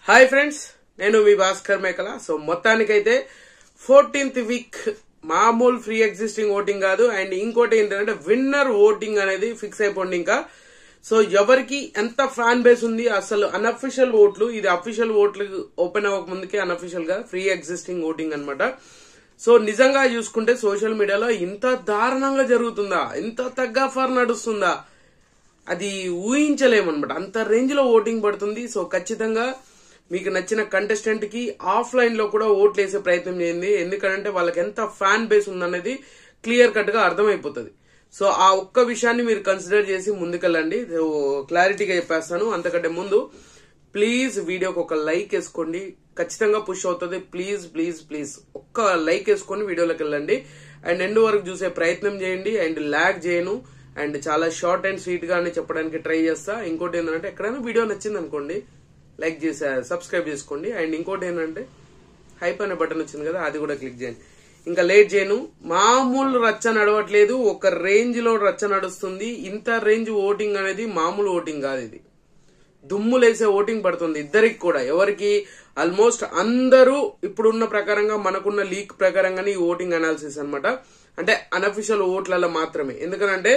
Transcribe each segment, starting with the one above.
Hi friends, నేను మీ భాస్కర్ మేకల. So మొత్తానికైతే 14th వీక్ మామూలు ఫ్రీ ఎగ్జిస్టింగ్ ఓటింగ్ కాదు. అండ్ ఇంకోటి ఏంటంటే విన్నర్ ఓటింగ్ అనేది ఫిక్స్ అయిపోయింది ఇంకా. సో ఎవరికి ఎంత ఫ్యాన్ బేస్ ఉంది, అసలు అన్అఫిషియల్ ఓట్లు, ఇది అఫీషియల్ ఓట్లు ఓపెన్ అవ్వక ముందుకే అన్అఫిషియల్ గా ఫ్రీ ఎగ్జిస్టింగ్ ఓటింగ్ అనమాట. సో నిజంగా చూసుకుంటే సోషల్ మీడియాలో ఇంత దారుణంగా జరుగుతుందా, ఇంత తగ్గాఫర్ నడుస్తుందా, అది ఊహించలేమన్నమాట. అంత రేంజ్ లో ఓటింగ్ పడుతుంది. సో ఖచ్చితంగా మీకు నచ్చిన కంటెస్టెంట్ కి ఆఫ్లైన్ లో కూడా ఓట్లు వేసే ప్రయత్నం చేయండి. ఎందుకంటే వాళ్ళకి ఎంత ఫ్యాన్ బేస్ ఉందనేది క్లియర్ కట్ గా అర్థమైపోతుంది. సో ఆ ఒక్క విషయాన్ని మీరు కన్సిడర్ చేసి ముందుకెళ్ళండి. క్లారిటీగా చెప్పేస్తాను. అంతకంటే ముందు ప్లీజ్ వీడియోకి ఒక లైక్ వేసుకోండి, ఖచ్చితంగా పుష్ అవుతుంది. ప్లీజ్ ప్లీజ్ ప్లీజ్ ఒక్క లైక్ వేసుకొని వీడియోలోకి వెళ్ళండి. అండ్ ఎండ్ వరకు చూసే ప్రయత్నం చేయండి. అండ్ ల్యాగ్ చేయను. అండ్ చాలా షార్ట్ అండ్ స్వీట్ గానే చెప్పడానికి ట్రై చేస్తా. ఇంకోటి ఏంటంటే ఎక్కడైనా వీడియో నచ్చింది అనుకోండి, లైక్ చేసి సబ్స్క్రైబ్ చేసుకోండి. అండ్ ఇంకోటి ఏంటంటే హైప్ అనే బటన్ వచ్చింది కదా, అది కూడా క్లిక్ చేయండి. ఇంకా లేట్ చేయను. మామూలు రచ్చ నడవట్లేదు, ఒక రేంజ్ లో రచ్చ నడుస్తుంది. ఇంత రేంజ్ ఓటింగ్ అనేది మామూలు ఓటింగ్ కాదు, ఇది దుమ్ములేసే ఓటింగ్ పడుతుంది ఇద్దరికి కూడా. ఎవరికి ఆల్మోస్ట్ అందరూ ఇప్పుడున్న ప్రకారంగా మనకున్న లీక్ ప్రకారంగానే ఈ ఓటింగ్ అనాలిసిస్ అనమాట. అంటే అన్అఫిషియల్ ఓట్లలో మాత్రమే. ఎందుకంటే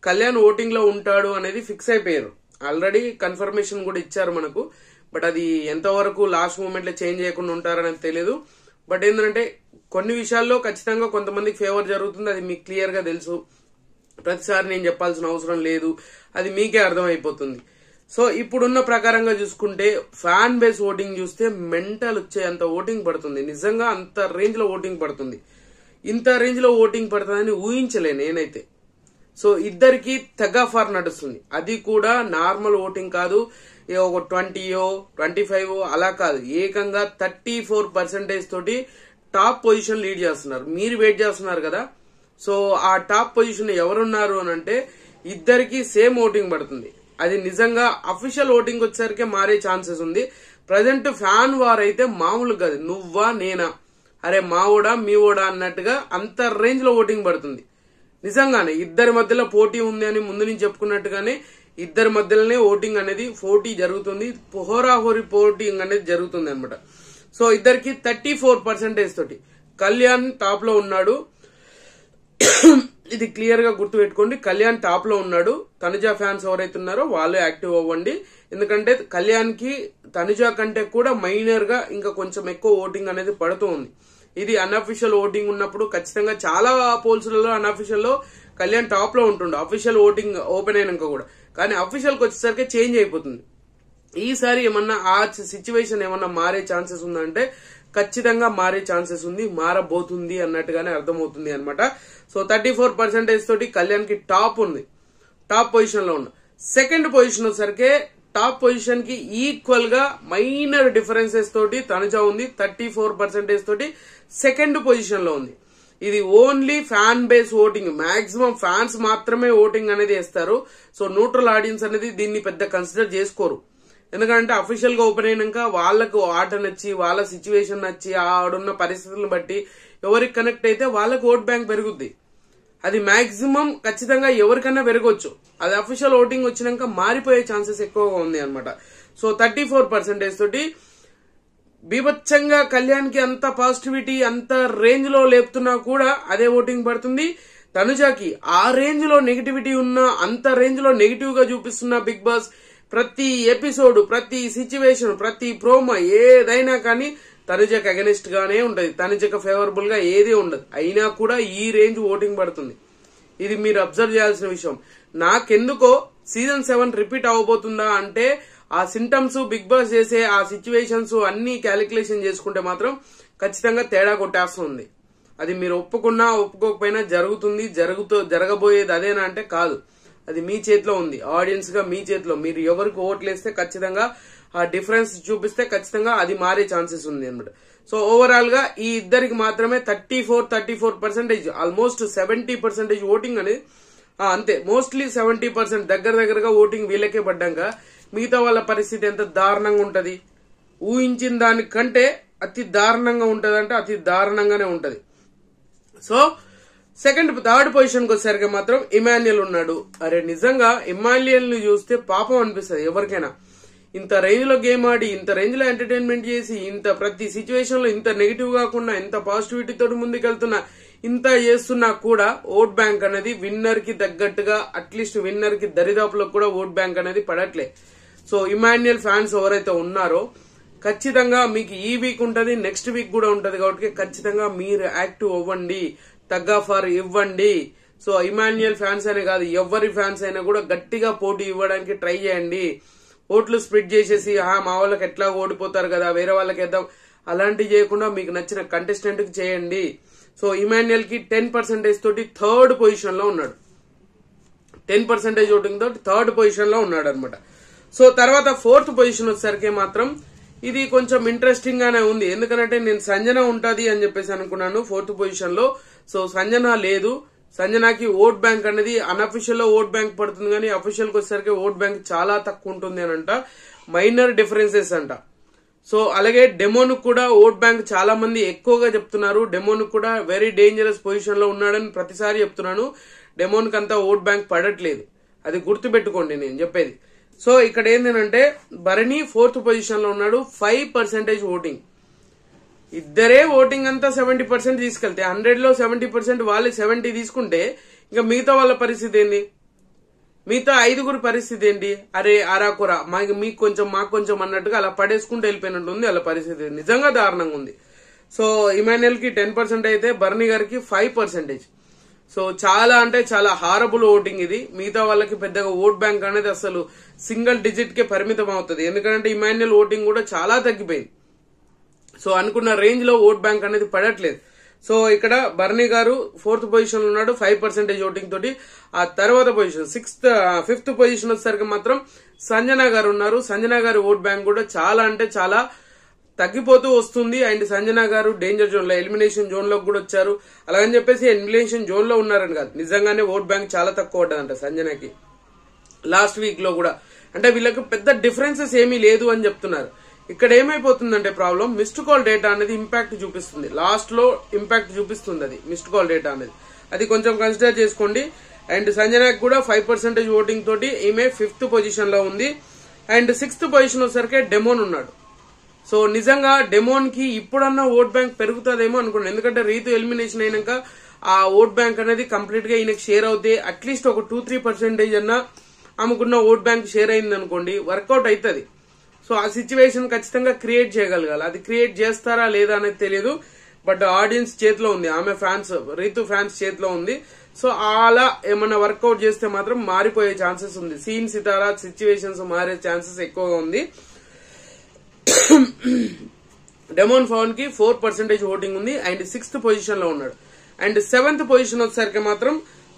కళ్యాణ్ ఓటింగ్ లో ఉంటాడు అనేది ఫిక్స్ అయిపోయారు. ఆల్రెడీ కన్ఫర్మేషన్ కూడా ఇచ్చారు మనకు. బట్ అది ఎంతవరకు లాస్ట్ మూమెంట్ లో చేంజ్ చేయకుండా ఉంటారనేది తెలియదు. బట్ ఏంటంటే కొన్ని విషయాల్లో ఖచ్చితంగా కొంతమందికి ఫేవర్ జరుగుతుంది, అది మీకు క్లియర్ గా తెలుసు. ప్రతిసారి నేను చెప్పాల్సిన అవసరం లేదు, అది మీకే అర్థమైపోతుంది. సో ఇప్పుడున్న ప్రకారంగా చూసుకుంటే ఫ్యాన్ బేస్ ఓటింగ్ చూస్తే మెంటల్ వచ్చే అంత ఓటింగ్ పడుతుంది. నిజంగా అంత రేంజ్ లో ఓటింగ్ పడుతుంది. ఇంత రేంజ్ లో ఓటింగ్ పడుతుందని ఊహించలే నేనైతే. సో ఇద్దరికి తెగాఫార్ నడుస్తుంది. అది కూడా నార్మల్ ఓటింగ్ కాదు, ఒక 20 25 అలా కాదు. ఏకంగా 34% తోటి టాప్ పొజిషన్ లీడ్ చేస్తున్నారు. మీరు వెయిట్ చేస్తున్నారు కదా. సో ఆ టాప్ పొజిషన్ ఎవరున్నారు అని అంటే ఇద్దరికి సేమ్ ఓటింగ్ పడుతుంది. అది నిజంగా అఫీషియల్ ఓటింగ్ వచ్చేసరికి మారే ఛాన్సెస్ ఉంది. ప్రజెంట్ ఫ్యాన్ వార్ అయితే మామూలు కాదు, నువ్వా నేనా, అరే మా ఓడా మీ ఓడా అన్నట్టుగా అంత రేంజ్ లో ఓటింగ్ పడుతుంది. నిజంగానే ఇద్దరి మధ్యలో పోటీ ఉంది అని ముందు నుంచి చెప్పుకున్నట్టుగానే ఇద్దరి మధ్యలోనే ఓటింగ్ అనేది పోటీ జరుగుతుంది. హోరాహోరీ పోటింగ్ అనేది జరుగుతుంది అనమాట. సో ఇద్దరికి 34% తోటి కళ్యాణ్ టాప్ లో ఉన్నాడు. ఇది క్లియర్ గా గుర్తు పెట్టుకోండి, కళ్యాణ్ టాప్ లో ఉన్నాడు. తనుజ ఫ్యాన్స్ ఎవరైతే ఉన్నారో వాళ్ళు యాక్టివ్ అవ్వండి. ఎందుకంటే కళ్యాణ్ కి తనుజ కంటే కూడా మైనర్ గా ఇంకా కొంచెం ఎక్కువ ఓటింగ్ అనేది పడుతూ ఉంది. ఇది అన్అఫిషియల్ ఓటింగ్ ఉన్నప్పుడు ఖచ్చితంగా చాలా పోల్స్లలో అన్అఫిషియల్ లో కళ్యాణ్ టాప్ లో ఉంటుండే, అఫీషియల్ ఓటింగ్ ఓపెన్ అయినాక కూడా. కానీ అఫీషియల్ కి వచ్చేసరికి చేంజ్ అయిపోతుంది. ఈసారి ఏమన్నా ఆ సిచ్యువేషన్ ఏమన్నా మారే ఛాన్సెస్ ఉందంటే ఖచ్చితంగా మారే ఛాన్సెస్ ఉంది, మారబోతుంది అన్నట్టుగానే అర్థమవుతుంది అనమాట. సో 34% తోటి కళ్యాణ్ కి టాప్ ఉంది, టాప్ పొజిషన్ లో ఉన్న. సెకండ్ పొజిషన్ వచ్చేసరికి టాప్ పొజిషన్ కి ఈక్వల్ గా మైనర్ డిఫరెన్సెస్ తోటి తనుజ ఉంది. 34% తోటి సెకండ్ పొజిషన్ లో ఉంది. ఇది only fan base voting, maximum fans మాత్రమే ఓటింగ్ అనేది వేస్తారు. సో న్యూట్రల్ ఆడియన్స్ అనేది దీన్ని పెద్ద కన్సిడర్ చేసుకోరు. ఎందుకంటే అఫీషియల్ గా ఓపెన్ అయినాక వాళ్ళకు ఆట నచ్చి, వాళ్ళ సిచ్యువేషన్ నచ్చి, ఆడున్న పరిస్థితులను బట్టి ఎవరికి కనెక్ట్ అయితే వాళ్ళకు ఓట్ బ్యాంక్ పెరుగుద్ది. అది మాక్సిమం ఖచ్చితంగా ఎవరికైనా పెరగొచ్చు. అది అఫీషియల్ ఓటింగ్ వచ్చినాక మారిపోయే ఛాన్సెస్ ఎక్కువగా ఉంది అనమాట. సో 34% తోటి బీభత్సంగా కళ్యాణ్ కి అంత పాజిటివిటీ అంత రేంజ్ లో లేపుతున్నా కూడా అదే ఓటింగ్ పడుతుంది. తనుజాకి ఆ రేంజ్ లో నెగిటివిటీ ఉన్నా, అంత రేంజ్ లో నెగిటివ్ గా చూపిస్తున్న బిగ్ బాస్ ప్రతి ఎపిసోడ్, ప్రతి సిచ్యువేషన్, ప్రతి ప్రోమో ఏదైనా కానీ తనుజకు అగెనిస్ట్ గానే ఉంటది. తనుజకు ఫేవరబుల్ గా ఏది ఉండదు. అయినా కూడా ఈ రేంజ్ ఓటింగ్ పడుతుంది. ఇది మీరు అబ్జర్వ్ చేయాల్సిన విషయం. నాకెందుకో సీజన్ 7 రిపీట్ అవ్వబోతుందా అంటే ఆ సింటమ్స్, బిగ్ బాస్ చేసే ఆ సిచ్యువేషన్స్ అన్ని క్యాలిక్యులేషన్ చేసుకుంటే మాత్రం ఖచ్చితంగా తేడా కొట్టేస్తుంది. అది మీరు ఒప్పుకున్నా ఒప్పుకోకపోయినా జరుగుతుంది. జరగబోయేది అదేనా అంటే కాదు. అది మీ చేతిలో ఉంది, ఆడియన్స్ గా మీ చేతిలో. మీరు ఎవరికి ఓట్లేస్తే ఖచ్చితంగా ఆ డిఫరెన్స్ చూపిస్తే ఖచ్చితంగా అది మారే ఛాన్సెస్ ఉంది అనమాట. సో ఓవరాల్ గా ఈ ఇద్దరికి మాత్రమే 34% ఆల్మోస్ట్ 70% ఓటింగ్ అనేది అంతే. మోస్ట్లీ 70% దగ్గరగా ఓటింగ్ వీళ్ళకే పడ్డాక మిగతా వాళ్ళ పరిస్థితి ఎంత దారుణంగా ఉంటది, ఊహించిన దానికంటే అతి దారుణంగా ఉంటది, అంటే అతి దారుణంగానే ఉంటది. సో థర్డ్ పొజిషన్ కి వచ్చేసరికి మాత్రం ఇమాన్యుయల్ ఉన్నాడు. అరే నిజంగా ఇమాన్యుయల్ ని చూస్తే పాపం అనిపిస్తుంది ఎవరికైనా. ఇంత రేంజ్ లో గేమ్ ఆడి ఇంత రేంజ్ లో ఎంటర్టైన్మెంట్ చేసి ఇంత ప్రతి సిచ్యువేషన్ లో ఇంత నెగిటివ్ కాకుండా ఇంత పాజిటివిటీ తోటి ముందుకెళ్తున్నా ఇంత చేస్తున్నా కూడా ఓట్ బ్యాంక్ అనేది విన్నర్ కి తగ్గట్టుగా అట్లీస్ట్ విన్నర్ కి దరిదాపులో కూడా ఓట్ బ్యాంక్ అనేది పడట్లే. సో ఇమాన్యుయల్ ఫ్యాన్స్ ఎవరైతే ఉన్నారో ఖచ్చితంగా మీకు ఈ వీక్ ఉంటది, నెక్స్ట్ వీక్ కూడా ఉంటది కాబట్టి ఖచ్చితంగా మీరు యాక్టివ్ అవ్వండి, తగ్గాఫర్ ఇవ్వండి. సో ఇమాన్యుయల్ ఫ్యాన్స్ అనే కాదు, ఎవరి ఫ్యాన్స్ అయినా కూడా గట్టిగా పోటీ ఇవ్వడానికి ట్రై చేయండి. ఓట్లు స్ప్లిట్ చేసేసి మా వాళ్ళకి ఎట్లా ఓడిపోతారు కదా వేరే వాళ్ళకి వేద్దాం అలాంటివి చేయకుండా మీకు నచ్చిన కంటెస్టెంట్ కి చేయండి. సో ఇమాన్యుయల్ కి 10% తోటి థర్డ్ పొజిషన్ లో ఉన్నాడు, 10% ఓటింగ్ తోటి థర్డ్ పొజిషన్ లో ఉన్నాడు అనమాట. సో తర్వాత ఫోర్త్ పొజిషన్ వచ్చేసరికి మాత్రం ఇది కొంచెం ఇంట్రెస్టింగ్ గానే ఉంది. ఎందుకంటే నేను సంజన ఉంటది అని చెప్పేసి అనుకున్నాను ఫోర్త్ పొజిషన్ లో. సో సంజన లేదు, సంజనాకి ఓట్ బ్యాంక్ అనేది అన్అఫిషియల్ లో ఓట్ బ్యాంక్ పడుతుంది కానీ అఫీషియల్ కి వచ్చేసరికి ఓట్ బ్యాంక్ చాలా తక్కువ ఉంటుంది అని అంట, మైనర్ డిఫరెన్సెస్ అంట. సో అలాగే డెమోన్ కూడా ఓట్ బ్యాంక్ చాలా మంది ఎక్కువగా చెప్తున్నారు, డెమోన్ కూడా వెరీ డేంజరస్ పొజిషన్ లో ఉన్నాడని ప్రతిసారి చెప్తున్నాను. డెమోన్ కి అంతా ఓట్ బ్యాంక్ పడట్లేదు, అది గుర్తుపెట్టుకోండి నేను చెప్పేది. సో ఇక్కడ ఏంటంటే భరణి ఫోర్త్ పొజిషన్ లో ఉన్నాడు, 5% ఓటింగ్. ఇద్దరే ఓటింగ్ అంతా 70% తీసుకెళ్తే 100 లో 70% వాళ్ళే 70 తీసుకుంటే ఇంకా మిగతా వాళ్ళ పరిస్థితి ఏంది, మిగతా 5గురి పరిస్థితి ఏంటి? అరే అరాకుర మీకు కొంచెం మాకు కొంచెం అన్నట్టుగా అలా పడేసుకుంటూ వెళ్ళిపోయినట్టు ఉంది వాళ్ళ పరిస్థితి, నిజంగా దారుణంగా ఉంది. సో ఇమాన్యుయల్ కి 10% అయితే భరణి గారికి 5%. సో చాలా అంటే చాలా హారబుల్ ఓటింగ్ ఇది. మిగతా వాళ్ళకి పెద్దగా ఓట్ బ్యాంక్ అనేది అసలు సింగిల్ డిజిట్ కే పరిమితం అవుతుంది, ఎందుకంటే ఇమాన్యుయల్ ఓటింగ్ కూడా చాలా తగ్గిపోయింది. సో అనుకున్న రేంజ్ లో ఓట్ బ్యాంక్ అనేది పడట్లేదు. సో ఇక్కడ భరణి గారు ఫోర్త్ పొజిషన్ లో ఉన్నాడు 5% ఓటింగ్ తోటి. ఆ తర్వాత పొజిషన్ ఫిఫ్త్ పొజిషన్ వచ్చేసరికి మాత్రం సంజన గారు ఉన్నారు. సంజన గారి ఓట్ బ్యాంక్ కూడా చాలా అంటే చాలా తగ్గిపోతూ వస్తుంది. అండ్ సంజన గారు డేంజర్ జోన్ లో ఎలిమినేషన్ జోన్ లో కూడా వచ్చారు. అలాగని చెప్పేసి ఎలిమినేషన్ జోన్ లో ఉన్నారని కాదు, నిజంగానే ఓట్ బ్యాంక్ చాలా తక్కువ ఉంటదంట సంజనకి లాస్ట్ వీక్ లో కూడా. అంటే వీళ్ళకి పెద్ద డిఫరెన్సెస్ ఏమీ లేదు అని చెప్తున్నారు. ఇక్కడ ఏమైపోతుందంటే ప్రాబ్లం, మిస్డ్ కాల్ డేటా అనేది ఇంపాక్ట్ చూపిస్తుంది, లాస్ట్ లో ఇంపాక్ట్ చూపిస్తుంది అది మిస్డ్ కాల్ డేటా అనేది, అది కొంచెం కన్సిడర్ చేసుకోండి. అండ్ సంజనాకి కూడా 5% ఓటింగ్ తోటి ఈమె 5th పొజిషన్ లో ఉంది. అండ్ 6th పొజిషన్ వచ్చేసరికి డెమోన్ ఉన్నాడు. సో నిజంగా డెమోన్ కి ఇప్పుడన్నా ఓట్ బ్యాంక్ పెరుగుతుందేమో అనుకున్నాను, ఎందుకంటే రీతు ఎలిమినేషన్ అయినాక ఆ ఓట్ బ్యాంక్ అనేది కంప్లీట్ గా ఈయనకి షేర్ అవుతే అట్లీస్ట్ ఒక 2-3% అన్నా ఆమెకున్న ఓట్ బ్యాంక్ షేర్ అయింది అనుకోండి, వర్కౌట్ అవుతుంది. సో ఆ సిచ్యువేషన్ ఖచ్చితంగా క్రియేట్ చేయగలగాలి, అది క్రియేట్ చేస్తారా లేదా అనేది తెలియదు, బట్ ఆడియన్స్ చేతిలో ఉంది, ఆమె ఫ్యాన్స్ రీతు ఫ్యాన్స్ చేతిలో ఉంది. సో అలా ఏమన్నా వర్కౌట్ చేస్తే మాత్రం మారిపోయే ఛాన్సెస్ ఉంది, సీన్ సితారా సిచ్యువేషన్స్ మారే ఛాన్సెస్ ఎక్కువగా ఉంది. డెమోన్ ఫౌన్ కి 4% ఓటింగ్ ఉంది అండ్ 6th పొజిషన్ లో ఉన్నాడు. అండ్ 7th పొజిషన్ వచ్చేసరికి మాత్రం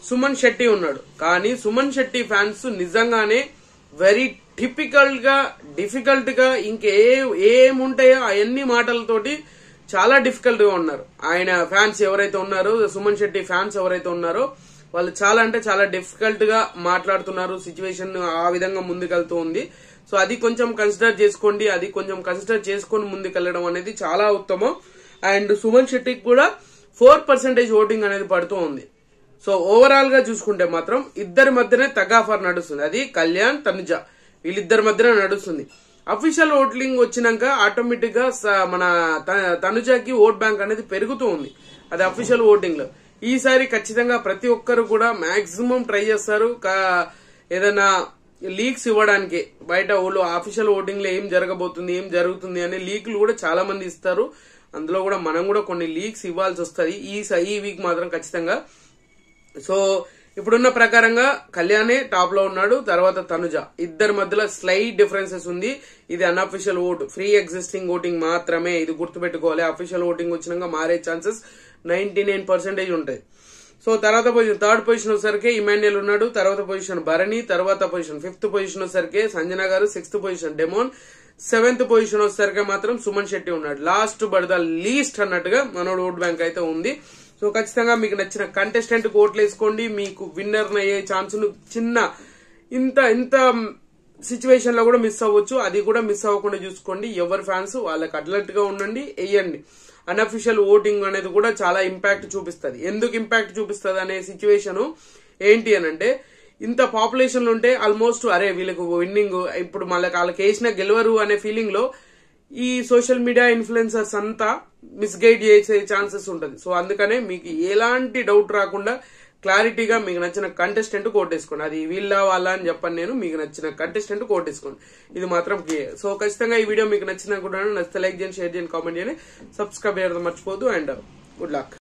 సుమన్ శెట్టి ఉన్నాడు. కానీ సుమన్ శెట్టి ఫ్యాన్స్ నిజంగానే వెరీ టిపికల్ గా డిఫికల్ట్ గా ఏముంటాయో అవన్నీ మాటలతోటి చాలా డిఫికల్ట్ గా ఉన్నారు. ఆయన ఫ్యాన్స్ ఎవరైతే ఉన్నారో, సుమన్ శెట్టి ఫ్యాన్స్ ఎవరైతే ఉన్నారో వాళ్ళు చాలా అంటే చాలా డిఫికల్ట్ గా మాట్లాడుతున్నారు, సిచ్యువేషన్ ఆ విధంగా ముందుకెళ్తూ ఉంది. సో అది కొంచెం కన్సిడర్ చేసుకోండి, అది కొంచెం కన్సిడర్ చేసుకొని ముందుకెళ్లడం అనేది చాలా ఉత్తమం. అండ్ సుమన్ శెట్టికి కూడా 4% ఓటింగ్ అనేది పడుతూ ఉంది. సో ఓవరాల్ గా చూసుకుంటే మాత్రం ఇద్దరి మధ్యనే తగాఫర్ నడుస్తుంది, అది కళ్యాణ్ తనుజ వీళ్ళిద్దరి మధ్యనే నడుస్తుంది. అఫీషియల్ ఓటింగ్ వచ్చినాక ఆటోమేటిక్ గా మన తనుజకి ఓట్ బ్యాంక్ అనేది పెరుగుతూ ఉంది, అది అఫీషియల్ ఓటింగ్ లో. ఈసారి ఖచ్చితంగా ప్రతి ఒక్కరు కూడా మాక్సిమం ట్రై చేస్తారు ఏదైనా లీక్స్ ఇవ్వడానికి, బయట వాళ్ళు అఫీషియల్ ఓటింగ్ లో ఏం జరగబోతుంది ఏం జరుగుతుంది అనే లీక్లు కూడా చాలా మంది ఇస్తారు, అందులో కూడా మనం కూడా కొన్ని లీక్స్ ఇవ్వాల్సి వస్తుంది ఈ వీక్ మాత్రం ఖచ్చితంగా. సో ఇప్పుడున్న ప్రకారంగా కళ్యాణే టాప్ లో ఉన్నాడు, తర్వాత తనుజ, ఇద్దరి మధ్యలో స్లైట్ డిఫరెన్సెస్ ఉంది. ఇది unofficial vote, free existing voting మాత్రమే, ఇది గుర్తుపెట్టుకోవాలి. అఫీషియల్ ఓటింగ్ వచ్చినాక మారే ఛాన్సెస్ 99% ఉంటాయి. సో తర్వాత పొజిషన్ థర్డ్ పొజిషన్ వచ్చేసరికి ఇమాన్యుయల్ ఉన్నాడు, తర్వాత పొజిషన్ భరణి, తర్వాత పొజిషన్ 5th పొజిషన్ వచ్చేసరికి సంజన గారు, 6th position demon, 7th position వచ్చేసరికి మాత్రం సుమన్ శెట్టి ఉన్నాడు. లాస్ట్ బట్ ద లీస్ట్ అన్నట్టుగా మనోడు ఓట్ బ్యాంక్ అయితే ఉంది. సో ఖచ్చితంగా మీకు నచ్చిన కంటెస్టెంట్ ఓట్లు వేసుకోండి, మీకు విన్నర్ అయ్యే ఛాన్స్ చిన్న ఇంత సిచ్యువేషన్ లో కూడా మిస్ అవ్వచ్చు, అది కూడా మిస్ అవ్వకుండా చూసుకోండి. ఎవరి ఫ్యాన్స్ వాళ్ళకి అలర్ట్ గా ఉండండి, వేయండి. అన్అఫీషియల్ ఓటింగ్ అనేది కూడా చాలా ఇంపాక్ట్ చూపిస్తుంది. ఎందుకు ఇంపాక్ట్ చూపిస్తుంది అనే సిచ్యువేషన్ ఏంటి అని అంటే, ఇంత పాపులేషన్ ఉంటే ఆల్మోస్ట్ అరే వీళ్ళకు విన్నింగ్ ఇప్పుడు మళ్ళీ వాళ్ళకి వేసిన గెలవరు అనే ఫీలింగ్ లో ఈ సోషల్ మీడియా ఇన్ఫ్లుయెన్సర్స్ అంతా మిస్గైడ్ చేసే ఛాన్సెస్ ఉంటుంది. సో అందుకనే మీకు ఎలాంటి డౌట్ రాకుండా క్లారిటీగా మీకు నచ్చిన కంటెస్టెంట్ కోటేసుకోండి. అది వీళ్ళ వాళ్ళ అని చెప్పని నేను, మీకు నచ్చిన కంటెస్టెంట్ కోటేసుకోండి. ఇది మాత్రం క్లియర్. సో ఖచ్చితంగా ఈ వీడియో మీకు నచ్చినా కూడా నచ్చితే లైక్ చేయండి, షేర్ చేయండి, కామెంట్ చేయండి, సబ్స్క్రైబ్ చేయడం మర్చిపోద్దు. And good luck.